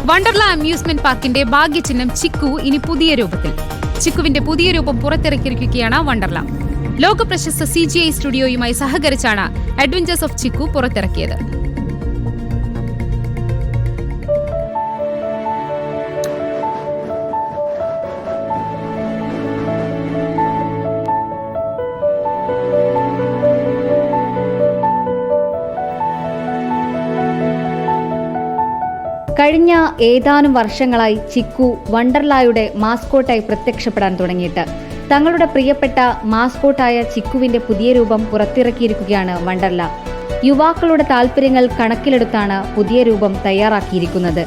Wonderla amusement പാർക്കിന്റെ ഭാഗ്യചിഹ്നം ചിക്കു ഇനി പുതിയ രൂപത്തിൽ. ചിക്കുവിന്റെ പുതിയ രൂപം പുറത്തിറക്കിയിരിക്കുകയാണ് വണ്ടർല. ലോക പ്രശസ്ത CGI സ്റ്റുഡിയോയുമായി സഹകരിച്ചാണ് അഡ്വഞ്ചേഴ്സ് ഓഫ് ചിക്കു പുറത്തിറക്കിയത്. കഴിഞ്ഞ ഏതാനും വർഷങ്ങളായി ചിക്കു വണ്ടർലായുടെ മാസ്കോട്ടായി പ്രത്യക്ഷപ്പെടാൻ തുടങ്ങിയിട്ട്. തങ്ങളുടെ പ്രിയപ്പെട്ട മാസ്കോട്ടായ ചിക്കുവിന്റെ പുതിയ രൂപം പുറത്തിറക്കിയിരിക്കുകയാണ് വണ്ടർല. യുവാക്കളുടെ താൽപ്പര്യങ്ങൾ കണക്കിലെടുത്താണ് പുതിയ രൂപം തയ്യാറാക്കിയിരിക്കുന്നത്.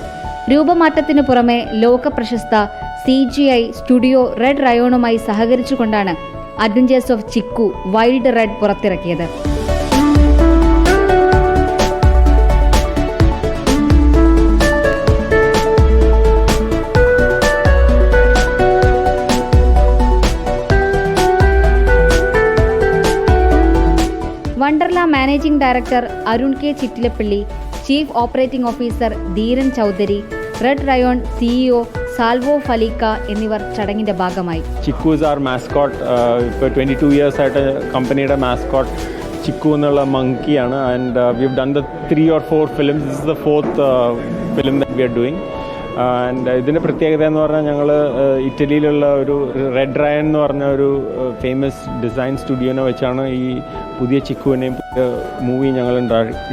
രൂപമാറ്റത്തിനു പുറമെ ലോക പ്രശസ്ത CGI സ്റ്റുഡിയോ റെഡ് റയോണുമായി സഹകരിച്ചുകൊണ്ടാണ് adventures of Chikku wild red പുറത്തിറക്കിയത്. Wonderla managing director Arun K Chittilappilly, chief operating officer Dheeran Chowdhary, red Rayon CEO Salvo ഫലീക്ക എന്നിവർ ചടങ്ങിന്റെ ഭാഗമായി. Chikku is our mascot. ഇപ്പോൾ 22 years ആയിട്ട് കമ്പനിയുടെ മാസ്കോട്ട് ചിക്കു എന്നുള്ള മങ്കിയാണ്. And we have done the 3 or 4 films. This is the 4th film that we are doing. ആൻഡ് ഇതിൻ്റെ പ്രത്യേകത എന്ന് പറഞ്ഞാൽ ഞങ്ങൾ ഇറ്റലിയിലുള്ള ഒരു റെഡ് റയൻ എന്ന് പറഞ്ഞ ഒരു ഫേമസ് ഡിസൈൻ സ്റ്റുഡിയോനെ വെച്ചാണ് ഈ പുതിയ ചിക്കുവിനെയും പുതിയ മൂവി ഞങ്ങൾ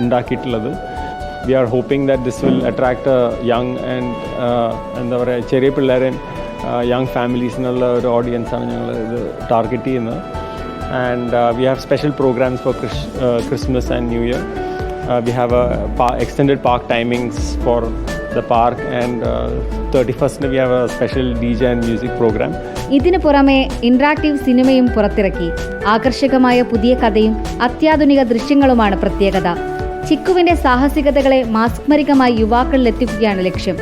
ഉണ്ടാക്കിയിട്ടുള്ളത്. We are hoping that this will attract young and എന്താ പറയുക ചെറിയ പിള്ളേരെ യങ് ഫാമിലീസിനുള്ള ഒരു ഓഡിയൻസാണ് ഞങ്ങൾ ഇത് ടാർഗറ്റ് ചെയ്യുന്നത്. And we have special programmes for Christmas and new year. We have extended park timings for the park, and 31st we have a special DJ and music program. ഇതിനു പുറമെ ഇന്ററാക്റ്റീവ് സിനിമയും പുറത്തിറക്കി. ആകർഷകമായ പുതിയ കഥയും അത്യാധുനിക ദൃശ്യങ്ങളുമാണ് പ്രത്യേകത. ചിക്കുവിന്റെ സാഹസികതകളെ മാസ്മരികമായി യുവാക്കളിലെത്തിക്കുകയാണ് ലക്ഷ്യം.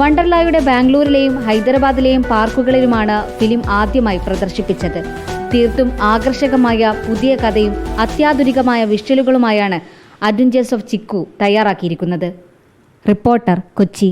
വണ്ടർലായുടെ ബാംഗ്ലൂരിലെയും ഹൈദരാബാദിലെയും പാർക്കുകളിലുമാണ് ഫിലിം ആദ്യമായി പ്രദർശിപ്പിച്ചത്. തീർത്തും ആകർഷകമായ പുതിയ കഥയും അത്യാധുനികമായ വിഷ്വലുകളുമായാണ് അഡ്വഞ്ചേഴ്സ് ഓഫ് ചിക്കു തയ്യാറാക്കിയിരിക്കുന്നത്. റിപ്പോർട്ടർ, കൊച്ചി.